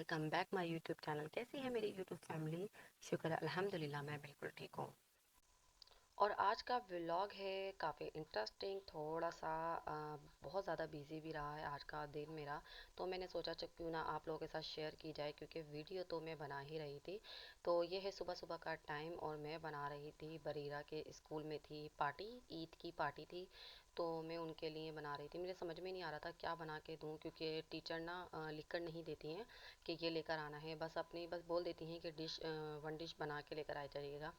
Welcome back my YouTube channel. कैसी है मेरी यूट्यूब फैमिली? शुक्र है, अल्हम्दुलिल्लाह मैं बिल्कुल ठीक हूँ। और आज का व्लॉग है काफ़ी इंटरेस्टिंग, थोड़ा सा बहुत ज़्यादा बिजी भी रहा है आज का दिन मेरा। तो मैंने सोचा क्यों ना आप लोगों के साथ शेयर की जाए, क्योंकि वीडियो तो मैं बना ही रही थी। तो ये है सुबह सुबह का टाइम और मैं बना रही थी, बरीरा के स्कूल में थी पार्टी, ईद की पार्टी थी। तो मैं उनके लिए बना रही थी। मुझे समझ में नहीं आ रहा था क्या बना के दूँ, क्योंकि टीचर ना लिख कर नहीं देती हैं कि ये लेकर आना है, बस बोल देती हैं कि वन डिश बना के लेकर आ जाइएगा।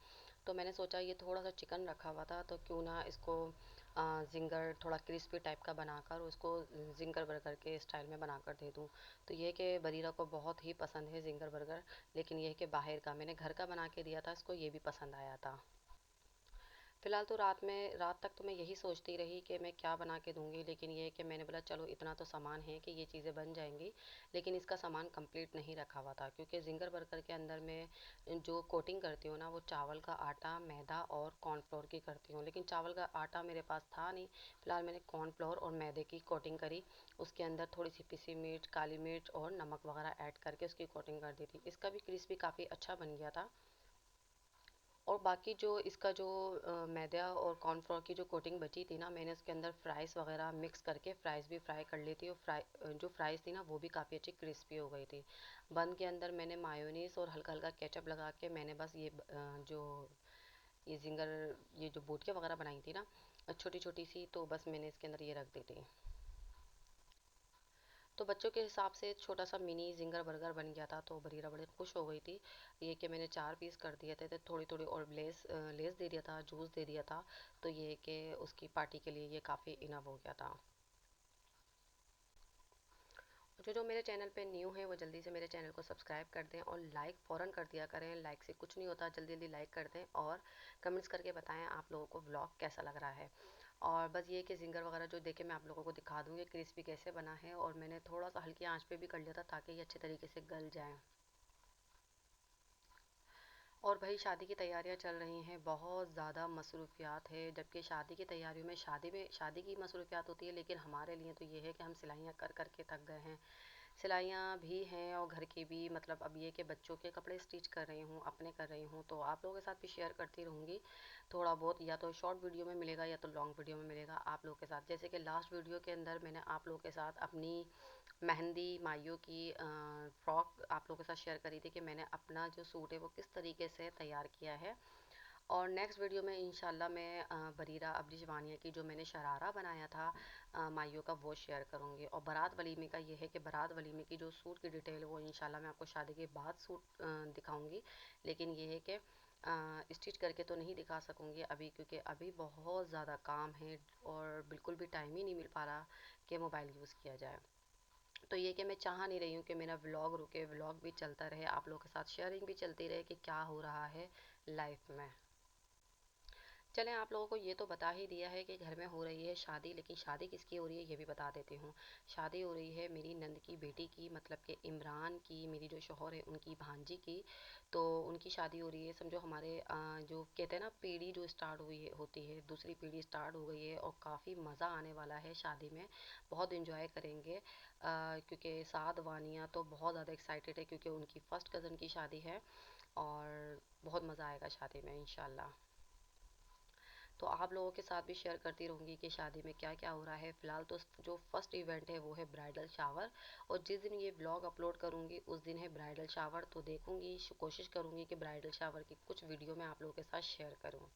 तो मैंने सोचा ये थोड़ा सा चिकन रखा हुआ था, तो क्यों ना इसको जिंगर थोड़ा क्रिस्पी टाइप का बनाकर उसको जिंगर बर्गर के स्टाइल में बनाकर दे दूँ। तो ये कि बरीरा को बहुत ही पसंद है जिंगर बर्गर, लेकिन यह कि बाहर का मैंने घर का बना के दिया था, इसको ये भी पसंद आया था। फिलहाल तो रात तक तो मैं यही सोचती रही कि मैं क्या बना के दूंगी, लेकिन ये है कि मैंने बोला चलो इतना तो सामान है कि ये चीज़ें बन जाएंगी। लेकिन इसका सामान कंप्लीट नहीं रखा हुआ था, क्योंकि जिंगर बर्गर के अंदर मैं जो कोटिंग करती हूँ ना, वो चावल का आटा, मैदा और कॉर्नफ्लोर की करती हूँ। लेकिन चावल का आटा मेरे पास था नहीं। फिलहाल मैंने कॉर्नफ्लोर और मैदे की कोटिंग करी। उसके अंदर थोड़ी सी पिसी मिर्च, काली मिर्च और नमक वगैरह ऐड करके उसकी कोटिंग कर दी थी। इसका भी क्रिस्पी काफ़ी अच्छा बन गया था। और बाकी जो इसका जो मैदा और कॉर्नफ्लोर की जो कोटिंग बची थी ना, मैंने उसके अंदर फ्राइज़ वगैरह मिक्स करके फ़्राइज़ भी फ्राई कर ली थी, और जो फ्राइज़ थी ना वो भी काफ़ी अच्छी क्रिस्पी हो गई थी। बन के अंदर मैंने मायोनीस और हल्का हल्का केचप लगा के मैंने बस जो ये जिंगर ये जो बोटियाँ वगैरह बनाई थी ना छोटी छोटी सी, तो बस मैंने इसके अंदर ये रख दी थी। तो बच्चों के हिसाब से छोटा सा मिनी जिंगर बर्गर बन गया था, तो बरीरा बड़े खुश हो गई थी। ये कि मैंने 4 पीस कर दिए थे, तो थोड़ी थोड़ी और लेस दे दिया था, जूस दे दिया था। तो ये कि उसकी पार्टी के लिए ये काफ़ी इनफ हो गया था। जो मेरे चैनल पे न्यू है वो जल्दी से मेरे चैनल को सब्सक्राइब कर दें और लाइक फ़ौरन कर दिया करें। लाइक से कुछ नहीं होता, जल्दी जल्दी लाइक कर दें और कमेंट्स करके बताएं आप लोगों को व्लॉग कैसा लग रहा है। और बस ये कि जिंगर वगैरह जो देखे मैं आप लोगों को दिखा दूँगी क्रिस्पी कैसे बना है, और मैंने थोड़ा सा हल्की आंच पे भी कर लिया था ताकि ये अच्छे तरीके से गल जाए। और भाई शादी की तैयारियां चल रही हैं, बहुत ज़्यादा मसरूफियात है। जबकि शादी की तैयारियों में शादी की मसरूफियात होती है, लेकिन हमारे लिए तो ये है कि हम सिलाइयाँ कर कर के थक गए हैं। सिलाइयाँ भी हैं और घर की भी, मतलब अब ये कि बच्चों के कपड़े स्टिच कर रही हूँ, अपने कर रही हूँ, तो आप लोगों के साथ भी शेयर करती रहूँगी थोड़ा बहुत, या तो शॉर्ट वीडियो में मिलेगा या तो लॉन्ग वीडियो में मिलेगा आप लोगों के साथ। जैसे कि लास्ट वीडियो के अंदर मैंने आप लोगों के साथ अपनी मेहंदी माइयों की फ्रॉक आप लोगों के साथ शेयर करी थी कि मैंने अपना जो सूट है वो किस तरीके से तैयार किया है। और नेक्स्ट वीडियो में इंशाल्लाह मैं बरीरा अब्रिश वानिया की जो मैंने शरारा बनाया था माइयों का, वो शेयर करूँगी। और बारात वलीमे का ये है कि बारात वलीमे की जो सूट की डिटेल है वो इंशाल्लाह मैं आपको शादी के बाद सूट दिखाऊँगी। लेकिन ये है कि स्टिच करके तो नहीं दिखा सकूँगी अभी, क्योंकि अभी बहुत ज़्यादा काम है और बिल्कुल भी टाइम ही नहीं मिल पा रहा कि मोबाइल यूज़ किया जाए। तो ये कि मैं चाह नहीं रही हूँ कि मेरा व्लॉग रुके, व्लॉग भी चलता रहे, आप लोगों के साथ शेयरिंग भी चलती रहे कि क्या हो रहा है लाइफ में। चलें, आप लोगों को ये तो बता ही दिया है कि घर में हो रही है शादी, लेकिन शादी किसकी हो रही है ये भी बता देती हूँ। शादी हो रही है मेरी नंद की बेटी की, मतलब कि इमरान की, मेरी जो शौहर है उनकी भांजी की। तो उनकी शादी हो रही है। समझो हमारे जो कहते हैं ना पीढ़ी जो स्टार्ट हुई होती है, दूसरी पीढ़ी स्टार्ट हो गई है, और काफ़ी मज़ा आने वाला है शादी में। बहुत इंजॉय करेंगे क्योंकि साद वानिया तो बहुत ज़्यादा एक्साइटेड है, क्योंकि उनकी फ़र्स्ट कज़न की शादी है और बहुत मज़ा आएगा शादी में इंशाल्लाह। तो आप लोगों के साथ भी शेयर करती रहूँगी कि शादी में क्या क्या हो रहा है। फ़िलहाल तो जो फर्स्ट इवेंट है वो है ब्राइडल शावर, और जिस दिन ये ब्लॉग अपलोड करूँगी उस दिन है ब्राइडल शावर। तो देखूँगी, कोशिश करूँगी कि ब्राइडल शावर की कुछ वीडियो मैं आप लोगों के साथ शेयर करूँ,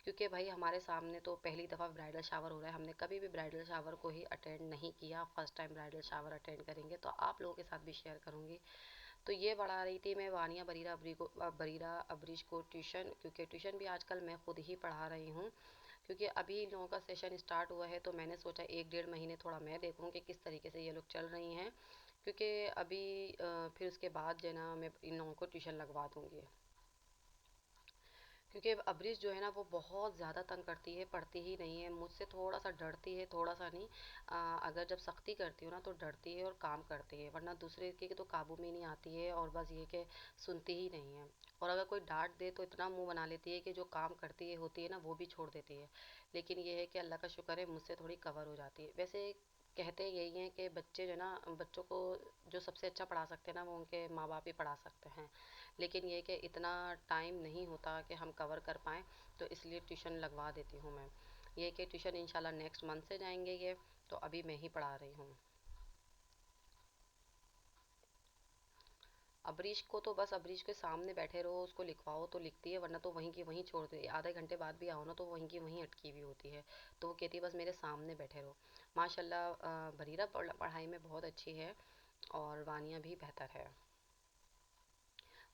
क्योंकि भाई हमारे सामने तो पहली दफ़ा ब्राइडल शावर हो रहा है, हमने कभी भी ब्राइडल शावर को ही अटेंड नहीं किया, first time bridal shower attend करेंगे, तो आप लोगों के साथ भी शेयर करूँगी। तो ये पढ़ा रही थी मैं वानिया बरीरा अबरीश को ट्यूशन, क्योंकि ट्यूशन भी आजकल मैं खुद ही पढ़ा रही हूँ। क्योंकि अभी इन लोगों का सेशन स्टार्ट हुआ है, तो मैंने सोचा 1 डेढ़ महीने थोड़ा मैं देखूँ कि किस तरीके से ये लोग चल रही हैं, क्योंकि अभी फिर उसके बाद जो है ना मैं इन लोगों को ट्यूशन लगवा दूँगी। क्योंकि अबरीश जो है ना वो बहुत ज़्यादा तंग करती है, पढ़ती ही नहीं है, मुझसे थोड़ा सा डरती है, थोड़ा सा नहीं, अगर जब सख्ती करती हूँ ना तो डरती है और काम करती है, वरना दूसरे के तो काबू में नहीं आती है, और बस ये कि सुनती ही नहीं है। और अगर कोई डांट दे तो इतना मुंह बना लेती है कि जो काम करती है होती है ना वो भी छोड़ देती है। लेकिन ये है कि अल्लाह का शुक्र है मुझसे थोड़ी कवर हो जाती है। वैसे कहते यही हैं कि बच्चे जो है ना, बच्चों को जो सबसे अच्छा पढ़ा सकते हैं ना वो उनके माँ बाप ही पढ़ा सकते हैं। लेकिन ये कि इतना टाइम नहीं होता कि हम कवर कर पाएँ, तो इसलिए ट्यूशन लगवा देती हूँ मैं। ये कि ट्यूशन इंशाल्लाह नेक्स्ट मंथ से जाएंगे ये, तो अभी मैं ही पढ़ा रही हूँ। अबरीश को तो बस अबरीश के सामने बैठे रहो, उसको लिखवाओ तो लिखती है, वरना तो वहीं की वहीं छोड़ दे। आधे घंटे बाद भी आओ ना तो वहीं की वहीं अटकी हुई होती है। तो वो कहती है बस मेरे सामने बैठे रहो। माशाल्लाह बरीरा पढ़ाई में बहुत अच्छी है, और वानिया भी बेहतर है।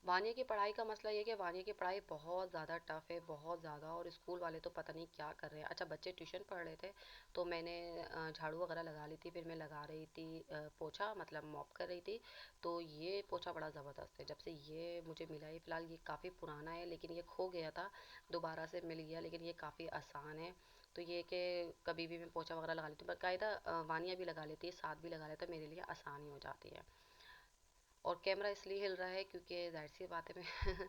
वानिया की पढ़ाई का मसला ये है कि वानिया की पढ़ाई बहुत ज़्यादा टफ है, बहुत ज़्यादा, और स्कूल वाले तो पता नहीं क्या कर रहे हैं। अच्छा, बच्चे ट्यूशन पढ़ रहे थे तो मैंने झाड़ू वगैरह लगा ली थी, फिर मैं लगा रही थी पोछा, मतलब मॉप कर रही थी। तो ये पोछा बड़ा ज़बरदस्त है, जब से ये मुझे मिला है, फ़िलहाल ये काफ़ी पुराना है लेकिन ये खो गया था, दोबारा से मिल गया, लेकिन ये काफ़ी आसान है। तो ये कि कभी भी मैं पोछा वगैरह लगा लेती हूँ, बाकायदा वानिया भी लगा लेती है, साथ भी लगा लेता है, मेरे लिए आसानी हो जाती है। और कैमरा इसलिए हिल रहा है क्योंकि जाहिर सी बात है मैं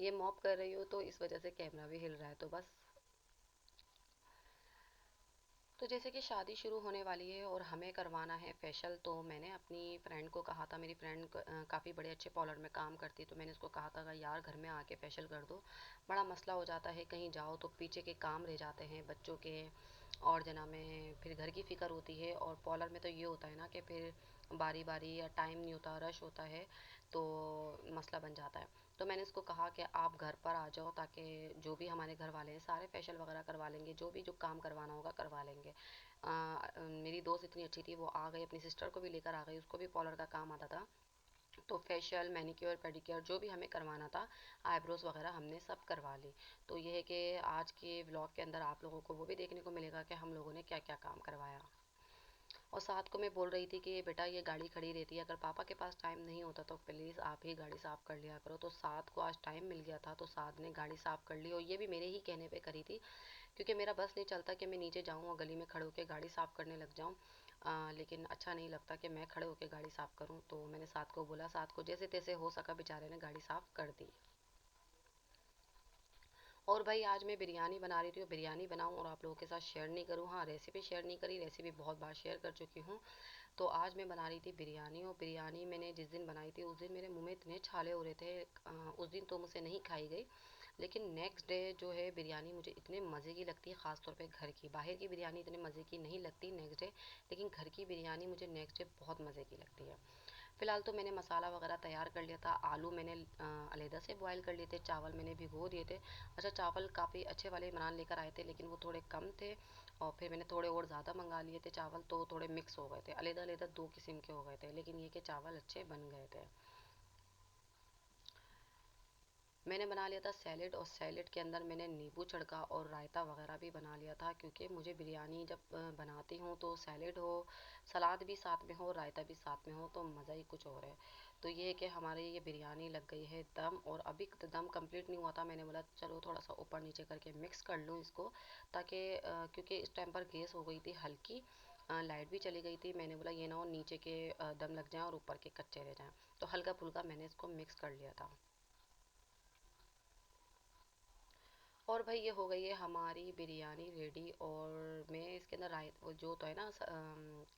ये मॉप कर रही हूँ, तो इस वजह से कैमरा भी हिल रहा है, तो बस। तो जैसे कि शादी शुरू होने वाली है और हमें करवाना है फेशियल, तो मैंने अपनी फ्रेंड को कहा था, मेरी फ्रेंड काफ़ी बड़े अच्छे पार्लर में काम करती है, तो मैंने उसको कहा था कि यार घर में आके फेशियल कर दो। बड़ा मसला हो जाता है, कहीं जाओ तो पीछे के काम रह जाते हैं बच्चों के, और जना में फिर घर की फ़िक्र होती है, और पार्लर में तो ये होता है ना कि फिर बारी बारी या टाइम नहीं होता, रश होता है, तो मसला बन जाता है। तो मैंने उसको कहा कि आप घर पर आ जाओ, ताकि जो भी हमारे घर वाले हैं सारे फेशियल वगैरह करवा लेंगे, जो भी जो काम करवाना होगा करवा लेंगे। मेरी दोस्त इतनी अच्छी थी, वो आ गई, अपनी सिस्टर को भी लेकर आ गई, उसको भी पार्लर का काम आता था। तो फेशियल, मैनिक्योर, पेडिक्योर जो भी हमें करवाना था, आईब्रोज वगैरह हमने सब करवा ली। तो ये है कि आज के व्लॉग के अंदर आप लोगों को वो भी देखने को मिलेगा कि हम लोगों ने क्या क्या काम करवाया। और साथ को मैं बोल रही थी कि बेटा ये गाड़ी खड़ी रहती है, अगर पापा के पास टाइम नहीं होता तो प्लीज़ आप ही गाड़ी साफ़ कर लिया करो। तो साथ को आज टाइम मिल गया था, तो साथ ने गाड़ी साफ़ कर ली, और ये भी मेरे ही कहने पे करी थी, क्योंकि मेरा बस नहीं चलता कि मैं नीचे जाऊँ और गली में खड़े होकर गाड़ी साफ़ करने लग जाऊँ। लेकिन अच्छा नहीं लगता कि मैं खड़े होकर गाड़ी साफ़ करूँ, तो मैंने साथ को बोला, साथ को जैसे तैसे हो सका बेचारे ने गाड़ी साफ़ कर दी। और भाई आज मैं बिरयानी बना रही थी, तो बिरयानी बनाऊं और आप लोगों के साथ शेयर नहीं करूं? हाँ, रेसिपी शेयर नहीं करी, रेसिपी बहुत बार शेयर कर चुकी हूँ। तो आज मैं बना रही थी बिरयानी, और बिरयानी मैंने जिस दिन बनाई थी उस दिन मेरे मुंह में इतने छाले हो रहे थे, उस दिन तो मुझसे नहीं खाई गई। लेकिन नेक्स्ट डे जो है बिरयानी मुझे इतने मज़े की लगती है, ख़ास तौर पे घर की। बाहर की बिरयानी इतने मज़े की नहीं लगती नेक्स्ट डे, लेकिन घर की बिरयानी मुझे नेक्स्ट डे बहुत मज़े की लगती है। फ़िलहाल तो मैंने मसाला वगैरह तैयार कर लिया था, आलू मैंने अलहदा से बॉयल कर लिए थे, चावल मैंने भिगो दिए थे। अच्छा, चावल काफ़ी अच्छे वाले इमरान लेकर आए थे, लेकिन वो थोड़े कम थे, और फिर मैंने थोड़े और ज़्यादा मंगा लिए थे चावल, तो थोड़े मिक्स हो गए थे, अलहदा अलहदा दो किस्म के हो गए थे, लेकिन ये कि चावल अच्छे बन गए थे। मैंने बना लिया था सैलेड, और सैलेड के अंदर मैंने नींबू छिड़का और रायता वगैरह भी बना लिया था, क्योंकि मुझे बिरयानी जब बनाती हूँ तो सैलेड हो, सलाद भी साथ में हो, रायता भी साथ में हो, तो मज़ा ही कुछ और है। तो ये है कि हमारे ये बिरयानी लग गई है दम, और अभी दम कंप्लीट नहीं हुआ था, मैंने बोला चलो थोड़ा सा ऊपर नीचे करके मिक्स कर लूँ इसको, ताकि क्योंकि इस टाइम पर गैस हो गई थी हल्की, लाइट भी चली गई थी, मैंने बोला ये ना हो नीचे के दम लग जाएं और ऊपर के कच्चे रह जाएं, तो हल्का फुल्का मैंने इसको मिक्स कर लिया था। और भाई ये हो गई है हमारी बिरयानी रेडी, और मैं इसके अंदर राय वो जो होता है ना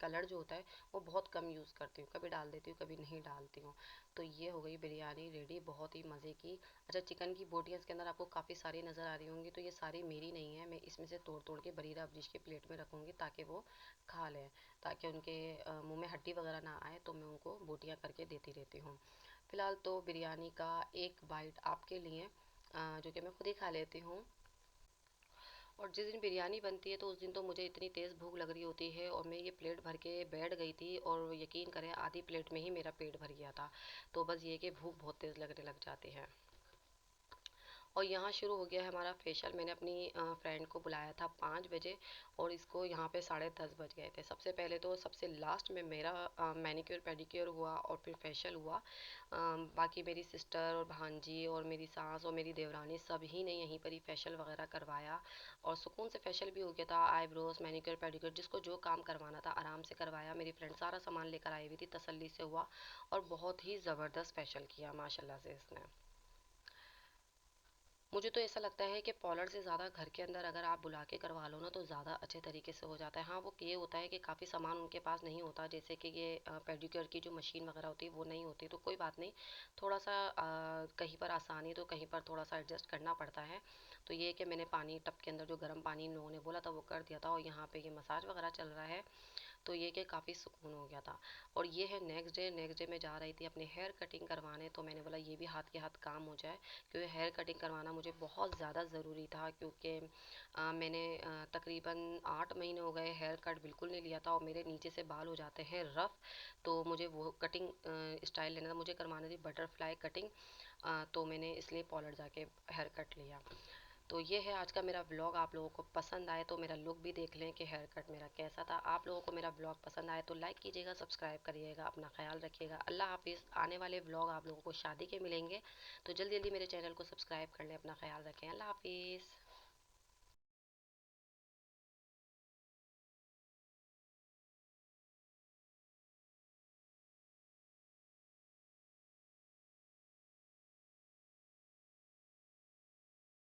कलर जो होता है वो बहुत कम यूज़ करती हूँ, कभी डाल देती हूँ कभी नहीं डालती हूँ। तो ये हो गई बिरयानी रेडी, बहुत ही मज़े की। अच्छा, चिकन की बोटियाँ इसके अंदर आपको काफ़ी सारी नज़र आ रही होंगी, तो ये सारी मेरी नहीं है, मैं इसमें से तोड़ तोड़ के बरीरा अबरीश की प्लेट में रखूँगी, ताकि वो खा लें, ताकि उनके मुँह में हड्डी वगैरह ना आए, तो मैं उनको बोटियाँ करके देती रहती हूँ। फ़िलहाल तो बिरयानी का एक बाइट आपके लिए, जो कि मैं खुद ही खा लेती हूँ। और जिस दिन बिरयानी बनती है तो उस दिन तो मुझे इतनी तेज़ भूख लग रही होती है, और मैं ये प्लेट भर के बैठ गई थी, और यकीन करें आधी प्लेट में ही मेरा पेट भर गया था। तो बस ये कि भूख बहुत तेज़ लगने लग जाती है। और यहाँ शुरू हो गया है हमारा फेशियल। मैंने अपनी फ्रेंड को बुलाया था 5 बजे, और इसको यहाँ पे 10:30 बज गए थे। सबसे पहले तो सबसे लास्ट में मेरा मैनिक्योर पेडिक्योर हुआ, और फिर फेशियल हुआ। बाकी मेरी सिस्टर और भांजी और मेरी सास और मेरी देवरानी सभी ने यहीं पर ही फेशियल वगैरह करवाया, और सुकून से फेशियल भी हो गया था। आईब्रोज, मैनिक्योर पेडिक्योर जिसको जो काम करवाना था आराम से करवाया। मेरी फ्रेंड सारा सामान लेकर आई हुई थी, तसल्ली से हुआ, और बहुत ही ज़बरदस्त फेशियल किया माशाल्लाह से इसने। मुझे तो ऐसा लगता है कि पॉलर से ज़्यादा घर के अंदर अगर आप बुला के करवा लो ना तो ज़्यादा अच्छे तरीके से हो जाता है। हाँ, वो ये होता है कि काफ़ी सामान उनके पास नहीं होता, जैसे कि ये पेडिक्योर की जो मशीन वगैरह होती है वो नहीं होती, तो कोई बात नहीं। थोड़ा सा कहीं पर आसानी तो कहीं पर थोड़ा सा एडजस्ट करना पड़ता है। तो ये है कि मैंने पानी टब के अंदर जो गर्म पानी इन लोगों ने बोला था वो कर दिया था, और यहाँ पे ये मसाज वगैरह चल रहा है। तो ये कि काफ़ी सुकून हो गया था। और ये है नेक्स्ट डे मैं जा रही थी अपने हेयर कटिंग करवाने, तो मैंने बोला ये भी हाथ के हाथ काम हो जाए, क्योंकि हेयर कटिंग करवाना मुझे बहुत ज़्यादा ज़रूरी था, क्योंकि मैंने तकरीबन 8 महीने हो गए हेयर कट बिल्कुल नहीं लिया था, और मेरे नीचे से बाल हो जाते हैं रफ़। तो मुझे वो कटिंग स्टाइल लेना था, मुझे करवानी थी बटरफ्लाई कटिंग। तो मैंने इसलिए पॉलर जाके हेयर कट लिया। तो ये है आज का मेरा व्लॉग। आप लोगों को पसंद आए तो मेरा लुक भी देख लें कि हेयर कट मेरा कैसा था। आप लोगों को मेरा व्लॉग पसंद आए तो लाइक कीजिएगा, सब्सक्राइब करिएगा, अपना ख्याल रखिएगा। अल्लाह हाफिज़। आने वाले व्लॉग आप लोगों को शादी के मिलेंगे, तो जल्दी जल्दी मेरे चैनल को सब्सक्राइब कर लें, अपना ख्याल रखें। अल्लाह हाफिज़।